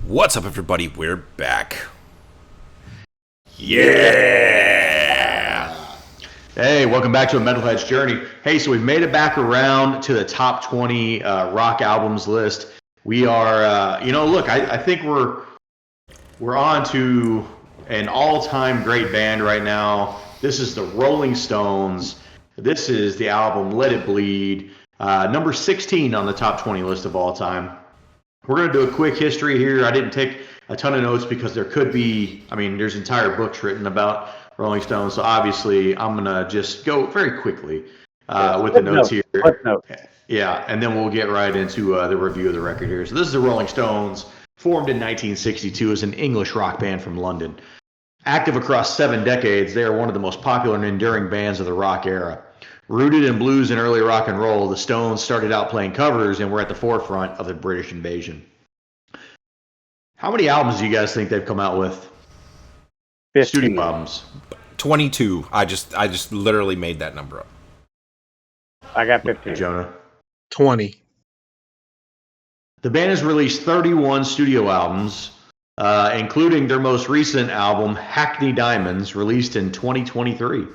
What's up, everybody? We're back. Yeah! Hey, welcome back to a Metalhead's Journey. Hey, so we've made it back around to the top 20 rock albums list. We are, look, I think we're on to an all-time great band right now. This is the Rolling Stones. This is the album Let It Bleed, number 16 on the top 20 list of all time. We're going to do a quick history here. I didn't take a ton of notes because there could be, there's entire books written about Rolling Stones. So obviously, I'm going to just go very quickly with the notes here. Yeah, and then we'll get right into the review of the record here. So this is the Rolling Stones, formed in 1962 as an English rock band from London. Active across 7 decades, they are one of the most popular and enduring bands of the rock era. Rooted in blues and early rock and roll, the Stones started out playing covers and were at the forefront of the British invasion. How many albums do you guys think they've come out with? 15. Studio albums. 22. I just literally made that number up. I got 15. Jonah. 20. The band has released 31 studio albums, including their most recent album, Hackney Diamonds, released in 2023.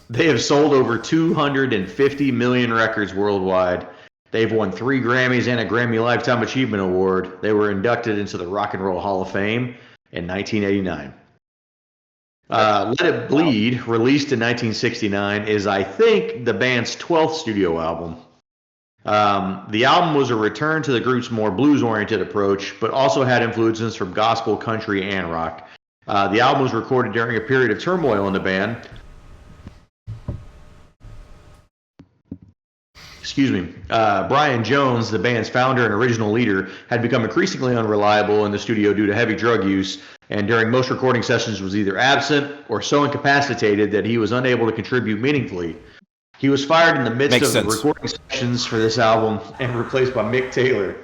They have sold over 250 million records worldwide. They've won 3 Grammys and a Grammy Lifetime Achievement Award. They were inducted into the Rock and Roll Hall of Fame in 1989. Let It Bleed, released in 1969, is, I think, the band's 12th studio album. The album was a return to the group's more blues-oriented approach, but also had influences from gospel, country, and rock. The album was recorded during a period of turmoil in the band. Brian Jones, the band's founder and original leader, had become increasingly unreliable in the studio due to heavy drug use, and during most recording sessions was either absent or so incapacitated that he was unable to contribute meaningfully. He was fired in the midst of the recording sessions for this album and replaced by Mick Taylor.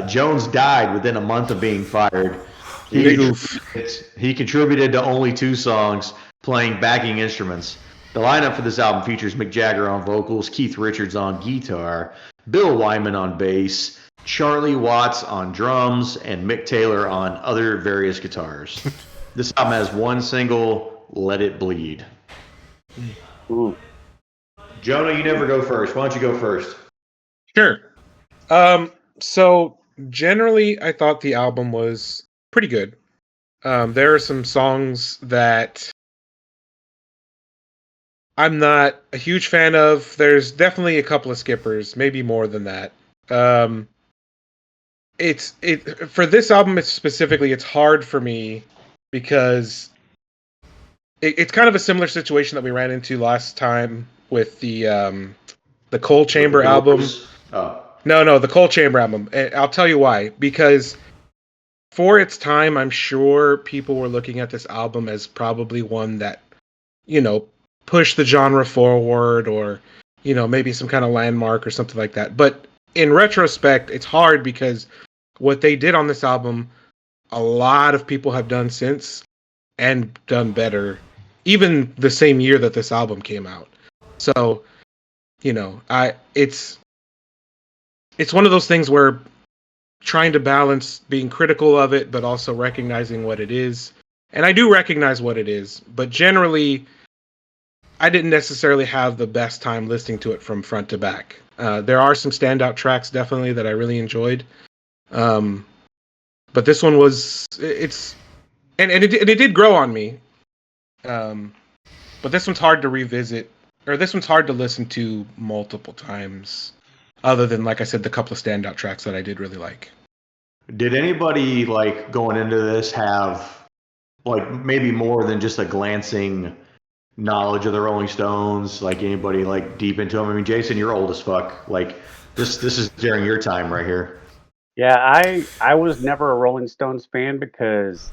Jones died within a month of being fired. He contributed to only 2 songs, playing backing instruments. The lineup for this album features Mick Jagger on vocals, Keith Richards on guitar, Bill Wyman on bass, Charlie Watts on drums, and Mick Taylor on other various guitars. This album has one single, Let It Bleed. Ooh. Jonah, you never go first. Why don't you go first? Sure. So generally, I thought the album was pretty good. There are some songs that I'm not a huge fan of. There's definitely a couple of skippers, maybe more than that. For this album, it's hard for me because it's kind of a similar situation that we ran into last time with the Coal Chamber album. No, the Coal Chamber album. I'll tell you why. Because for its time, I'm sure people were looking at this album as probably one that, push the genre forward, or maybe some kind of landmark or something like that. But in retrospect, it's hard because what they did on this album, a lot of people have done since and done better, even the same year that this album came out. So it's one of those things where trying to balance being critical of it but also recognizing what it is, and I do recognize what it is, but generally I didn't necessarily have the best time listening to it from front to back. There are some standout tracks definitely that I really enjoyed. But this one was, it did grow on me. But this one's hard to revisit, or this one's hard to listen to multiple times, other than, like I said, the couple of standout tracks that I did really like. Did anybody, going into this, have, maybe more than just a glancing knowledge of the Rolling Stones? Anybody, deep into them? Jason, you're old as fuck. This is during your time right here. Yeah, I was never a Rolling Stones fan because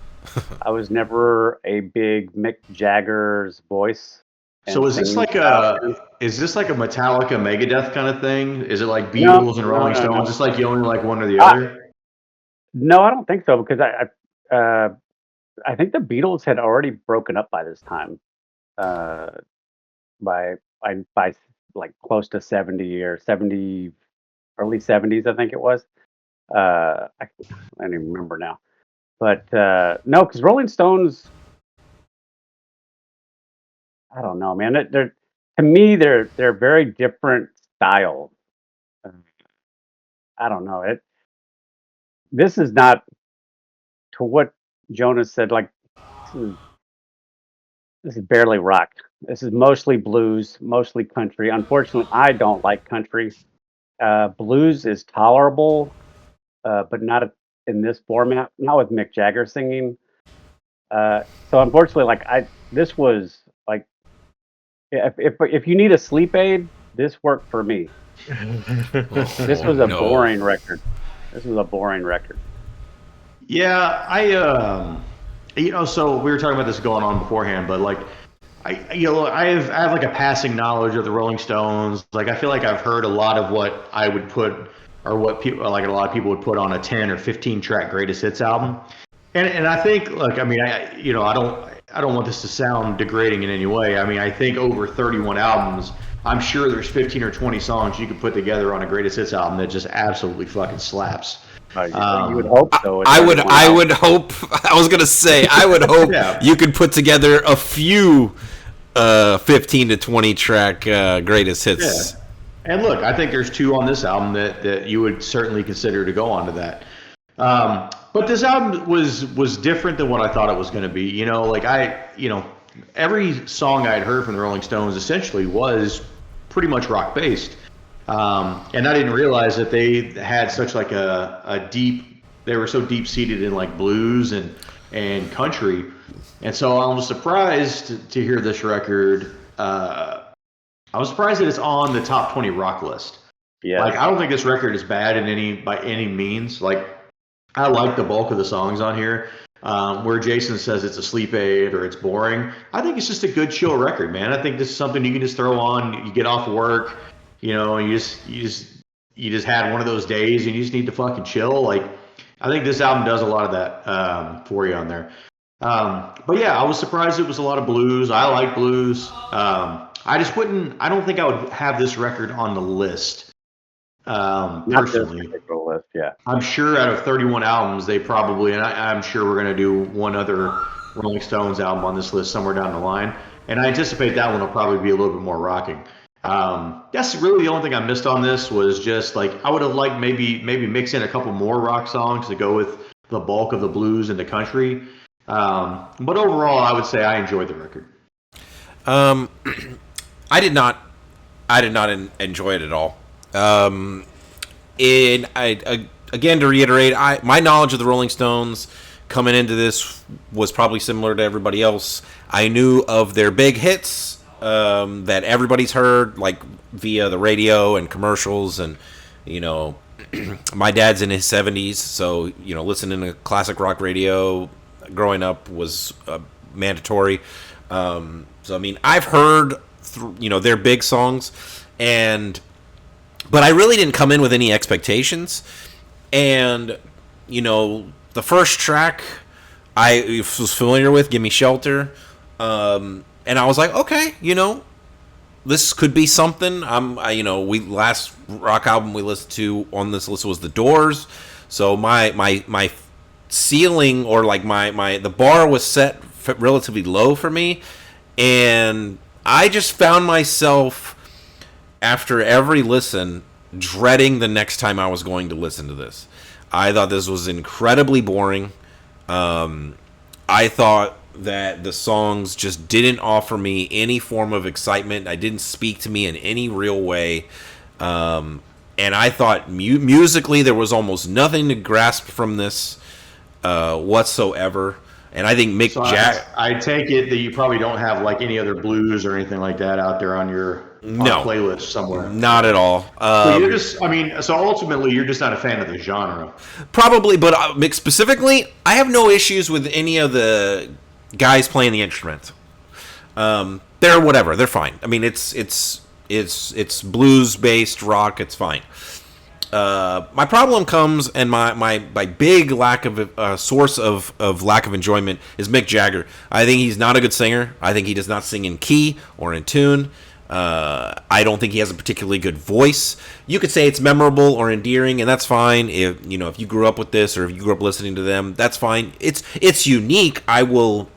I was never a big Mick Jagger's voice. So is this like a Metallica Megadeth kind of thing? Is it like Beatles and Rolling Stones? It's like you only like one or the other? No, I don't think so, because I think the Beatles had already broken up by this time. By close to 70 or 70, early 70s, I think it was. I don't even remember now. But no, because Rolling Stones, I don't know, man. They're to me, they're very different style. Uh, I don't know it. This is not to what Jonas said. Like this is, this is barely rock. This is mostly blues, mostly country. Unfortunately, I don't like country. Blues is tolerable, but not in this format. Not with Mick Jagger singing. So unfortunately, like this was like if you need a sleep aid, this worked for me. This was a no. boring record. This was a boring record. Yeah, so we were talking about this going on beforehand, but like, I have like a passing knowledge of the Rolling Stones. Like, I feel like I've heard a lot of what I would put, or what people, like a lot of people would put on a 10 or 15 track greatest hits album. And I think, like, I mean, I don't want this to sound degrading in any way. I mean, I think over 31 albums, I'm sure there's 15 or 20 songs you could put together on a greatest hits album that just absolutely fucking slaps. You would hope so. I would hope. I was gonna say I would hope Yeah. you could put together a few 15 to 20 track greatest hits. Yeah. And look, I think there's two on this album that you would certainly consider to go onto that. But this album was different than what I thought it was going to be. You know, like every song I had heard from the Rolling Stones essentially was pretty much rock based. And I didn't realize that they had such like a deep, they were so deep seated in like blues and country. And so I was surprised to hear this record. I was surprised that it's on the top 20 rock list. Yeah. Like, I don't think this record is bad by any means. Like, I like the bulk of the songs on here. Where Jason says it's a sleep aid or it's boring, I think it's just a good chill record, man. I think this is something you can just throw on. You get off work, and you just had one of those days and you just need to fucking chill. Like, I think this album does a lot of that for you on there. But yeah, I was surprised it was a lot of blues. I like blues. I don't think I would have this record on the list. Not Personally, this particular list, yeah. I'm sure out of 31 albums, they probably, and I'm sure we're going to do one other Rolling Stones album on this list somewhere down the line. And I anticipate that one will probably be a little bit more rocking. That's really the only thing I missed on this was just like, I would have liked maybe mix in a couple more rock songs to go with the bulk of the blues and the country. But overall, I would say I enjoyed the record. I did not enjoy it at all. And again, to reiterate, my knowledge of the Rolling Stones coming into this was probably similar to everybody else. I knew of their big hits that everybody's heard, like via the radio and commercials, and my dad's in his 70s, so listening to classic rock radio growing up was mandatory. So I mean, I've heard their big songs, but I really didn't come in with any expectations. And the first track I was familiar with, "Give Me Shelter," and I was like, okay, this could be something. We last rock album we listened to on this list was The Doors, so my ceiling, or like the bar was set relatively low for me, and I just found myself after every listen dreading the next time I was going to listen to this. I thought this was incredibly boring. I thought that the songs just didn't offer me any form of excitement. I didn't speak to me in any real way. And I thought musically there was almost nothing to grasp from this whatsoever. And I think Mick Jagger... I take it that you probably don't have like any other blues or anything like that out there on your playlist somewhere. Not at all. So ultimately you're just not a fan of the genre. Probably, but specifically, I have no issues with any of the guys playing the instruments. They're whatever. They're fine. I mean, it's blues-based rock. It's fine. My problem comes, and my big lack of source of lack of enjoyment is Mick Jagger. I think he's not a good singer. I think he does not sing in key or in tune. I don't think he has a particularly good voice. You could say it's memorable or endearing, and that's fine. If you grew up with this or if you grew up listening to them, that's fine. It's unique. I will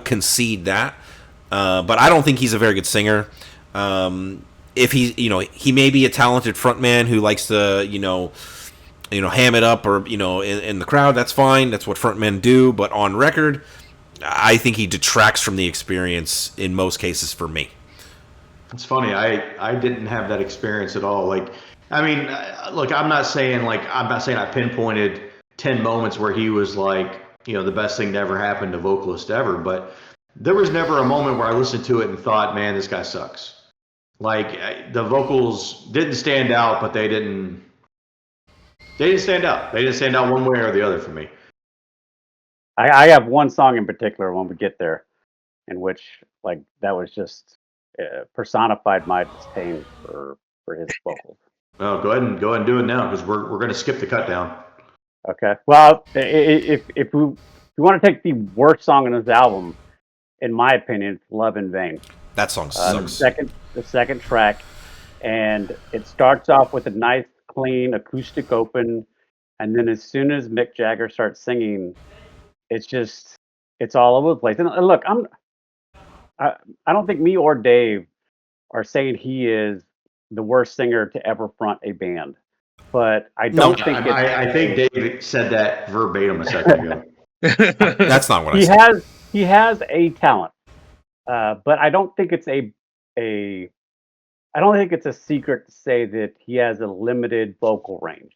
concede that. But I don't think he's a very good singer. If he may be a talented frontman who likes to, ham it up or, in the crowd, that's fine. That's what frontmen do. But on record, I think he detracts from the experience in most cases for me. It's funny. I didn't have that experience at all. Like, I mean, look, I'm not saying I pinpointed 10 moments where he was like, the best thing to ever happen to vocalist ever, but there was never a moment where I listened to it and thought, man, this guy sucks. Like, the vocals didn't stand out, but they didn't stand out. They didn't stand out one way or the other for me. I have one song in particular when we get there, in which like that was just personified my disdain for his vocals. Oh, go ahead and do it now because we're going to skip the cut down. Okay. Well, if you want to take the worst song on this album, in my opinion, it's "Love in Vain." That song sucks. The second track, and it starts off with a nice, clean acoustic open, and then as soon as Mick Jagger starts singing, it's all over the place. And look, I don't think me or Dave are saying he is the worst singer to ever front a band, but I don't think I think Dave said that verbatim a second ago. That's not what I said. He has a talent, but I don't think it's I don't think it's a secret to say that he has a limited vocal range,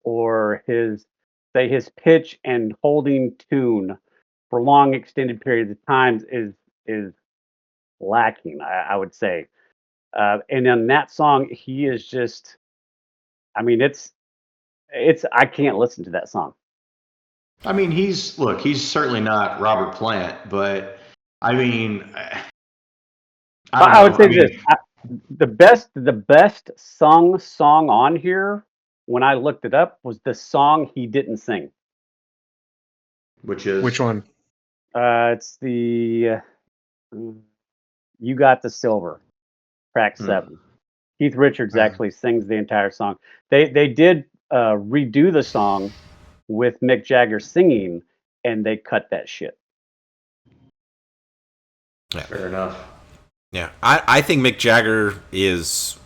or his pitch and holding tune for long extended periods of times is lacking. I would say, and in that song, he is just. I mean, it's. I can't listen to that song. I mean, he's certainly not Robert Plant, but I mean, I would say this: the best sung song on here, when I looked it up, was the song he didn't sing. Which one? It's the "You Got the Silver," track 7. Keith Richards actually sings the entire song. They did redo the song with Mick Jagger singing, and they cut that shit. Yeah. Fair enough. Yeah, I think Mick Jagger is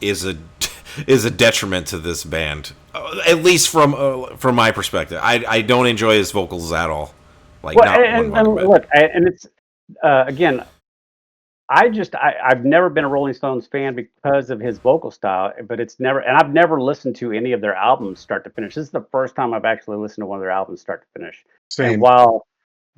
a detriment to this band, at least from my perspective. I don't enjoy his vocals at all. Like, well, and look, and it's again, I've never been a Rolling Stones fan because of his vocal style, but I've never listened to any of their albums start to finish. This is the first time I've actually listened to one of their albums start to finish. Same. And while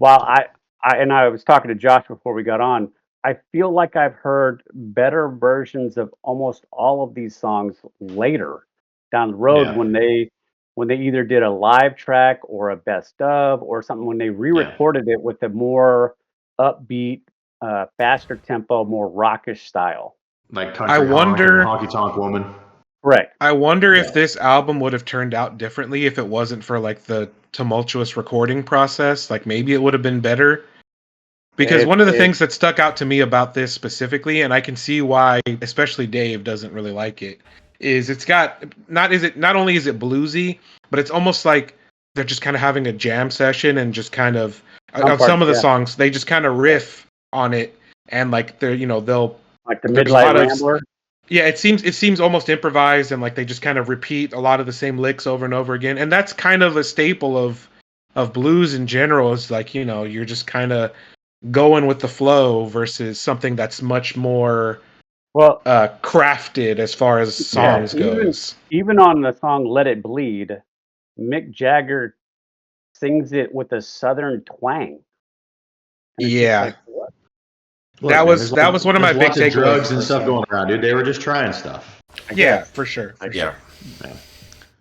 I was talking to Josh before we got on, I feel like I've heard better versions of almost all of these songs later down the road when they either did a live track or a best of or something, when they re-recorded it with a more upbeat, faster tempo, more rockish style. Like Country Honky Tonk Woman. Correct. I wonder if this album would have turned out differently if it wasn't for like the tumultuous recording process. Like maybe it would have been better. Because one of the things that stuck out to me about this specifically, and I can see why, especially Dave doesn't really like it, is it's got not only is it bluesy, but it's almost like they're just kind of having a jam session and just kind of some of the songs they just kind of riff on it, and like they'll like the Midnight Rambler. Yeah, it seems almost improvised, and like they just kind of repeat a lot of the same licks over and over again, and that's kind of a staple of blues in general. Is like you're just kind of going with the flow versus something that's much more crafted as far as songs goes. Even on the song "Let It Bleed," Mick Jagger sings it with a southern twang. Yeah. Look, that was one of my big takeaways. Drugs and stuff going around, dude. They were just trying stuff. Yeah, for sure. Yeah.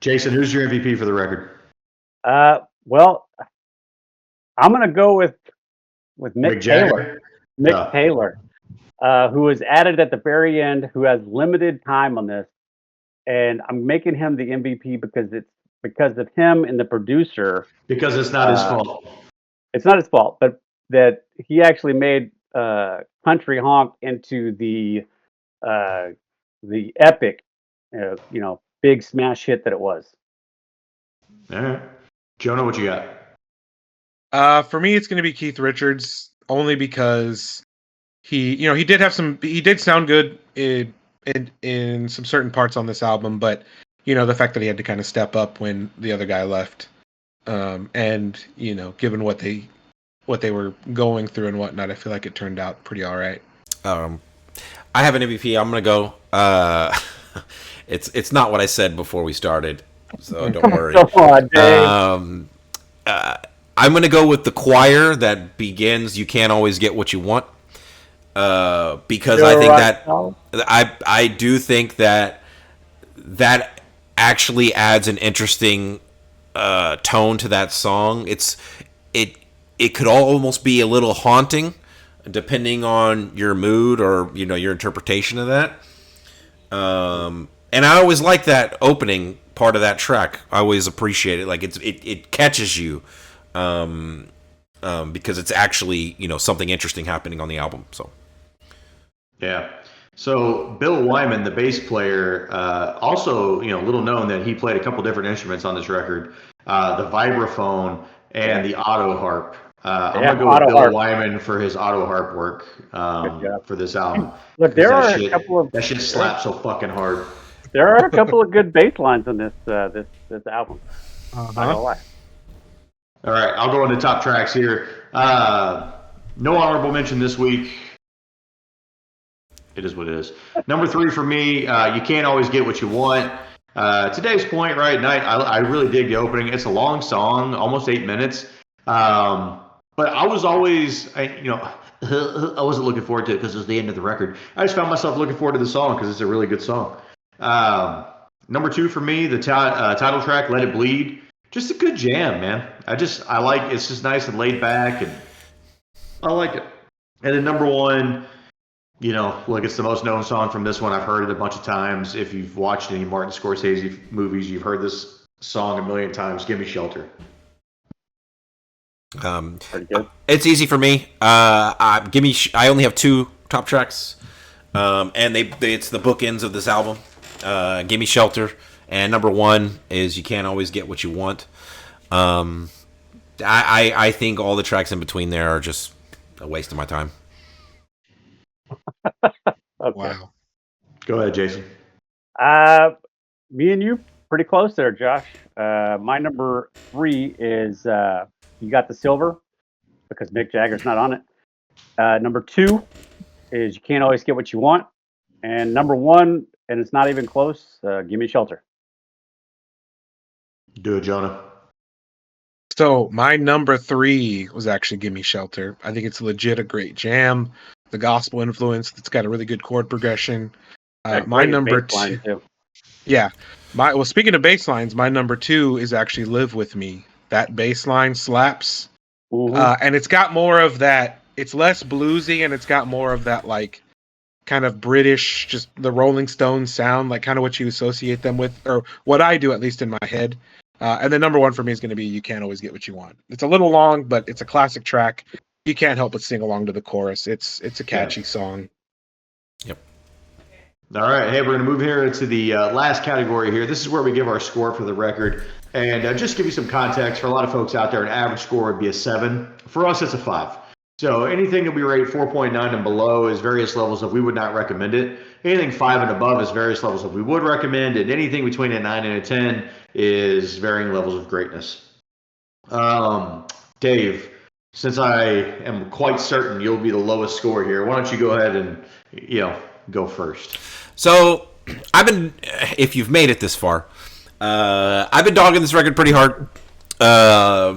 Jason, who's your MVP for the record? Well, I'm gonna go with Mick Taylor. Mick Taylor, who was added at the very end, who has limited time on this, and I'm making him the MVP because it's because of him and the producer. Because it's not his fault. It's not his fault, but that he actually made country honk into the epic, big smash hit that it was. All right. Jonah, what you got? For me, it's going to be Keith Richards, only because he did sound good in some certain parts on this album, but the fact that he had to kind of step up when the other guy left, and given what they were going through and whatnot, I feel like it turned out pretty all right. I have an MVP. I'm gonna go. It's not what I said before we started, so don't worry. Come on, Dave. I'm gonna go with the choir that begins "You Can't Always Get What You Want," because I think that I do think that actually adds an interesting tone to that song. It could almost be a little haunting, depending on your mood or your interpretation of that. And I always like that opening part of that track. I always appreciate it. Like it catches you, because it's actually something interesting happening on the album. So Yeah. So Bill Wyman, the bass player, also little known that he played a couple different instruments on this record, the vibraphone and the auto harp. I'm gonna go with Bill Wyman for his auto harp work for this album. Look, there are a couple of that shit slaps so fucking hard. There are a couple of good bass lines on this album. Not gonna lie. All right, I'll go into top tracks here. No honorable mention this week. It is what it is. Number 3 for me, You Can't Always Get What You Want. Today's Point, right? Night. I really dig the opening. It's a long song, almost 8 minutes. But I was always, I wasn't looking forward to it because it was the end of the record. I just found myself looking forward to the song because it's a really good song. Number 2 for me, the title track, Let It Bleed. Just a good jam, man. I like it's just nice and laid back, and I like it. And then number 1, look, it's the most known song from this one. I've heard it a bunch of times. If you've watched any Martin Scorsese movies, you've heard this song a million times. Give Me Shelter. Pretty good. It's easy for me. I only have 2 top tracks, and it's the bookends of this album. Give Me Shelter, and number 1 is You Can't Always Get What You Want. I think all the tracks in between there are just a waste of my time. Okay. Wow. Go ahead, Jason. Me and you pretty close there, Josh. My number 3 is You Got the Silver, because Mick Jagger's not on it. Number 2 is You Can't Always Get What You Want. And number 1, and it's not even close, Give Me Shelter. Do it, Jonah. So my number 3 was actually Give Me Shelter. I think it's legit a great jam. The gospel influence, it's got a really good chord progression. My number 2. Yeah. Speaking of bass lines, my number 2 is actually Live With Me. That bass line slaps. And it's got more of that, it's less bluesy, and it's got more of that like kind of British, just the Rolling Stones sound, like kind of what you associate them with, or what I do at least in my head. And then number 1 for me is going to be You Can't Always Get What You Want. It's a little long, but it's a classic track. You can't help but sing along to the chorus. It's a catchy song. Yep. All right. Hey, we're going to move here into the last category here. This is where we give our score for the record. And just give you some context, for a lot of folks out there, an average score would be a 7. For us, it's a 5. So anything that we rate 4.9 and below is various levels of we would not recommend it. Anything 5 and above is various levels of we would recommend. And anything between a 9 and a 10 is varying levels of greatness. Dave, since I am quite certain you'll be the lowest score here, why don't you go ahead and go first? So if you've made it this far, I've been dogging this record pretty hard, but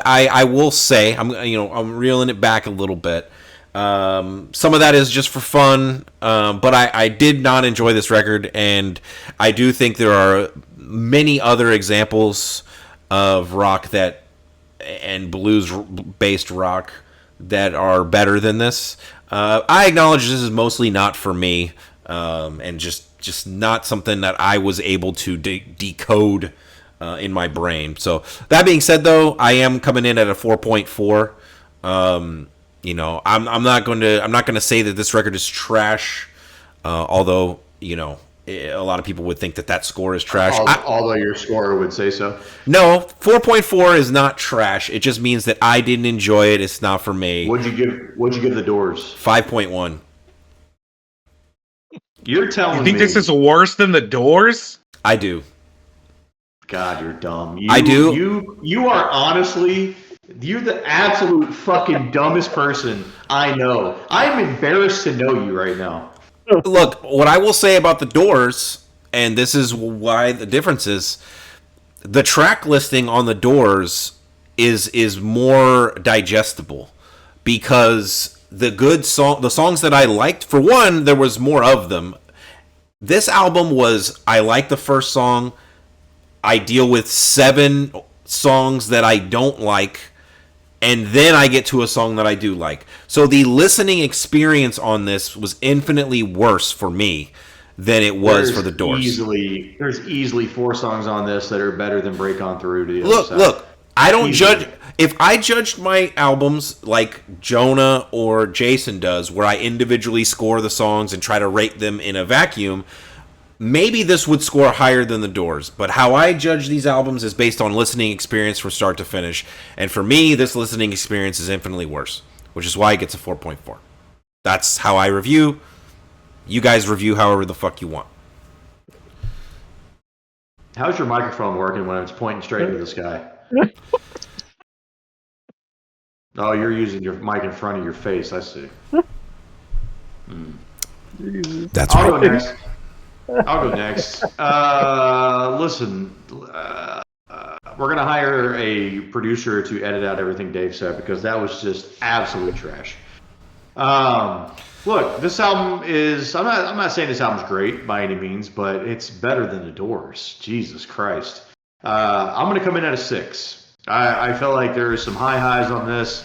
I will say I'm reeling it back a little bit. Some of that is just for fun, but I did not enjoy this record, and I do think there are many other examples of rock and blues-based rock that are better than this. I acknowledge this is mostly not for me, and just not something that I was able to decode in my brain. So that being said, though, I am coming in at a 4.4. You know, I'm not going to say that this record is trash, although you know a lot of people would think that score is trash. Although your scorer would say so. No, 4.4 is not trash. It just means that I didn't enjoy it. It's not for me. What'd you give the Doors? 5.1. You're telling me. You think this is worse than the Doors? I do. God, you're dumb. I do. You are honestly, you're the absolute fucking dumbest person I know. I'm embarrassed to know you right now. Look, what I will say about the Doors, and this is why the difference is, the track listing on the Doors is more digestible because the songs that I liked, for one, there was more of them. This album was, I like the first song. I deal with 7 songs that I don't like, and then I get to a song that I do like. So the listening experience on this was infinitely worse for me than it was for the Doors. There's easily 4 songs on this that are better than Break On Through to the other side. Look, I don't Easily. judge. If I judged my albums like Jonah or Jason does, where I individually score the songs and try to rate them in a vacuum, maybe this would score higher than the Doors. But how I judge these albums is based on listening experience from start to finish. And for me, this listening experience is infinitely worse, which is why it gets a 4.4. That's how I review. You guys review however the fuck you want. How's your microphone working when it's pointing straight into the sky? Oh, you're using your mic in front of your face. I see. That's I'll right. go next. Listen, we're going to hire a producer to edit out everything Dave said because that was just absolute trash. Look, this album is, I'm not saying this album's great by any means, but it's better than the Doors. Jesus Christ. I'm going to come in at a 6. I felt like there is some high highs on this.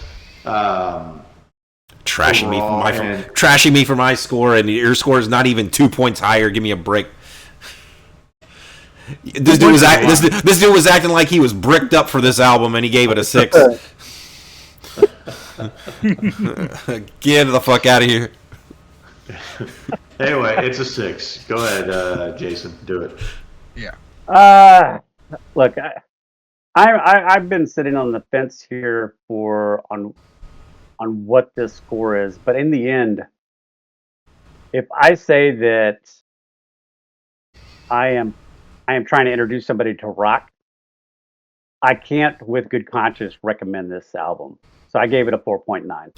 Trashing Overall, me for my score, and your score is not even 2 points higher. Give me a break. This dude was acting like he was bricked up for this album, and he gave it a 6. Get the fuck out of here. Anyway, it's a 6. Go ahead, Jason. Do it. Yeah. Look, I've been sitting on the fence here on what this score is, but in the end, if I say that I am trying to introduce somebody to rock, I can't, with good conscience, recommend this album. So I gave it a 4.9.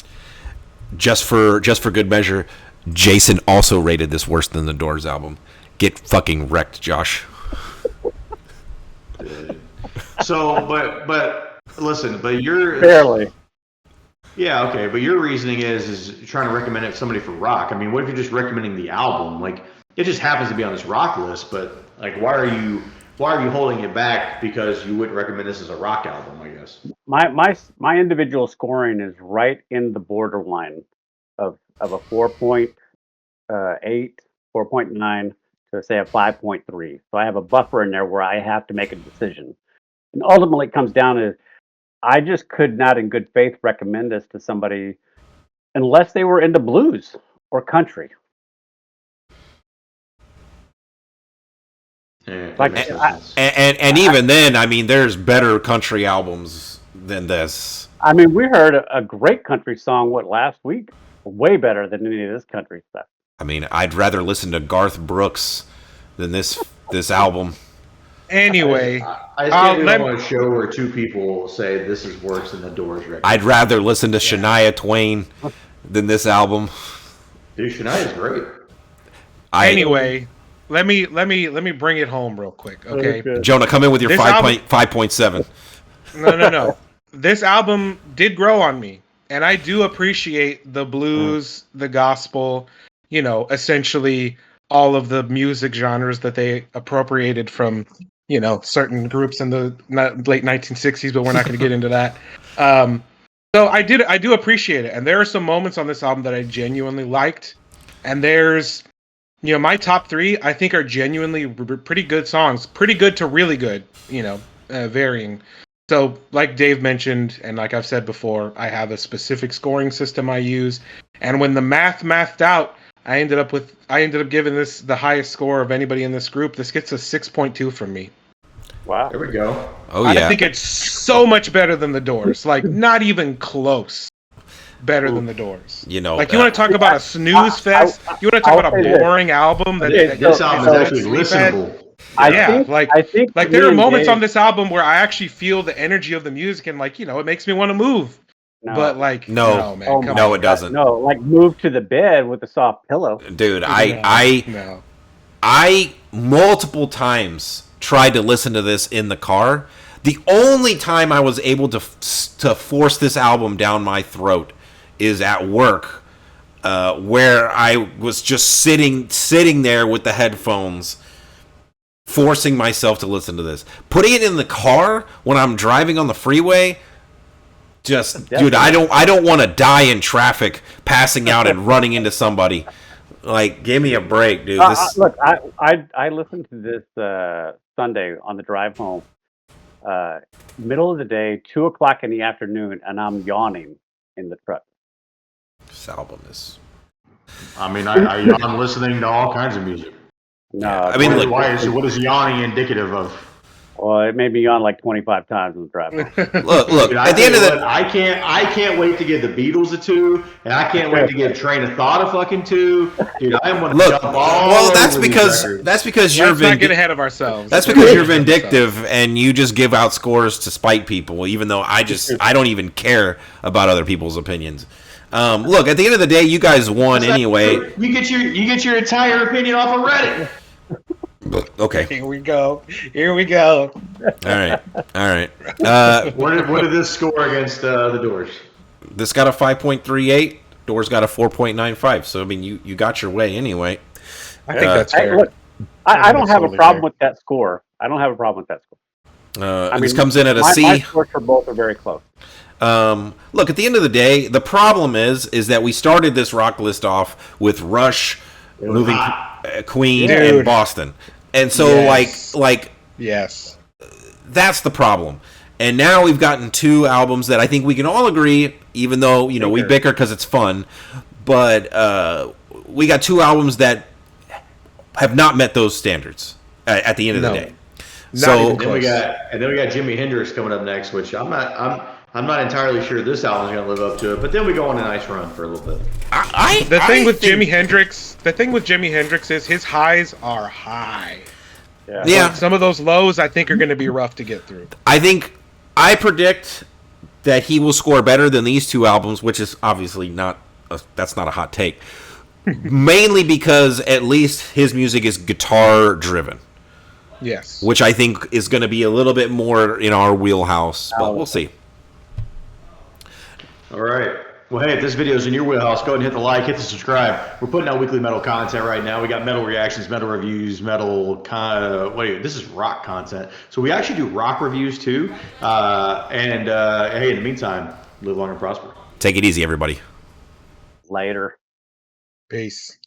Just for good measure, Jason also rated this worse than the Doors album. Get fucking wrecked, Josh. So, but listen, but you're Barely. Yeah, okay, but your reasoning is trying to recommend it to somebody for rock. I mean, what if you're just recommending the album? Like, it just happens to be on this rock list, but like, why are you holding it back because you wouldn't recommend this as a rock album? I guess My individual scoring is right in the borderline of a 4.8, 4.9 to say a 5.3. So I have a buffer in there where I have to make a decision. And ultimately it comes down to I just could not in good faith recommend this to somebody unless they were into blues or country. Yeah, Like, that makes I- sense. And even then, I mean, there's better country albums than this. I mean, we heard a great country song last week, way better than any of this country stuff. I mean, I'd rather listen to Garth Brooks than this album. Anyway, I just can't on a show where 2 people say this is worse than the Doors record. I'd rather listen to Shania Twain than this album. Dude, Shania's great. Anyway, let me bring it home real quick, okay? Jonah, come in with your This 5.7. No. This album did grow on me, and I do appreciate the blues, the gospel, essentially all of the music genres that they appropriated from, certain groups in the late 1960s, but we're not going to get into that. So I do appreciate it, and there are some moments on this album that I genuinely liked, and there's, my top 3 I think are genuinely pretty good songs, pretty good to really good, varying. So, like Dave mentioned, and like I've said before, I have a specific scoring system I use, and when the mathed out, I ended up giving this the highest score of anybody in this group. This gets a 6.2 from me. Wow. There we go. Oh I yeah. think it's so much better than the Doors. Like, not even close. Better than the Doors. You know, Like, you want to talk about a snooze fest? You want to talk I'll about say a this. boring album that This album is actually sleep at? listenable. I think me there are and moments Dave- on this album where I actually feel the energy of the music and like, it makes me want to move. No. But like, No. man, Oh come No, on. it doesn't. No, like move to the bed with a soft pillow. dude, No. I multiple times tried to listen to this in the car. The only time I was able to force this album down my throat is at work, where I was just sitting there with the headphones, forcing myself to listen to this. Putting it in the car when I'm driving on the freeway, dude, I don't want to die in traffic, passing out and running into somebody. Like, give me a break, dude. Look, I listened to this Sunday on the drive home, middle of the day, 2:00 in the afternoon, and I'm yawning in the truck. This album is. I mean, I'm listening to all kinds of music. No, I mean, look- What is yawning indicative of? well, it made me yawn like 25 times on the drive home. Look. Dude, At the end of the, I can't wait to give the Beatles a 2, and I can't wait to give Train of Thought a fucking 2. Dude, I am gonna look. jump all Well, that's over these because records. you're Let's not get ahead of ourselves. That's because you're vindictive and you just give out scores to spite people, even though I don't even care about other people's opinions. Look, at the end of the day, you guys won anyway. You get your entire opinion off of Reddit. Okay. Here we go. All All right. What did this score against the Doors? This got a 5.38. Doors got a 4.95. So I mean, you got your way anyway. I think that's fair. Look, I don't have a Totally problem fair. with that score. I don't have a problem with that score. This comes in at a my C. scores for both are very close. Look, at the end of the day, the problem is that we started this rock list off with Rush, moving Queen, Dude. and Boston, and so Yes. like Yes. that's the problem. And now we've gotten two albums that I think we can all agree, even though we bicker because it's fun, but we got two albums that have not met those standards at the end of the day. Not even Then we close. got Jimi Hendrix coming up next, which I'm not entirely sure this album's gonna live up to it. But then we go on a nice run for a little bit. The thing with Jimi Hendrix is his highs are high. Yeah. Some of those lows I think are going to be rough to get through. I predict that he will score better than these two albums, which is obviously that's not a hot take. Mainly because at least his music is guitar driven, Yes. which I think is going to be a little bit more in our wheelhouse, but we'll see. All right. Well, hey, if this video is in your wheelhouse, go ahead and hit the like, hit the subscribe. We're putting out weekly metal content right now. We got metal reactions, metal reviews, this is rock content. So we actually do rock reviews too. Hey, in the meantime, live long and prosper. Take it easy, everybody. Later. Peace.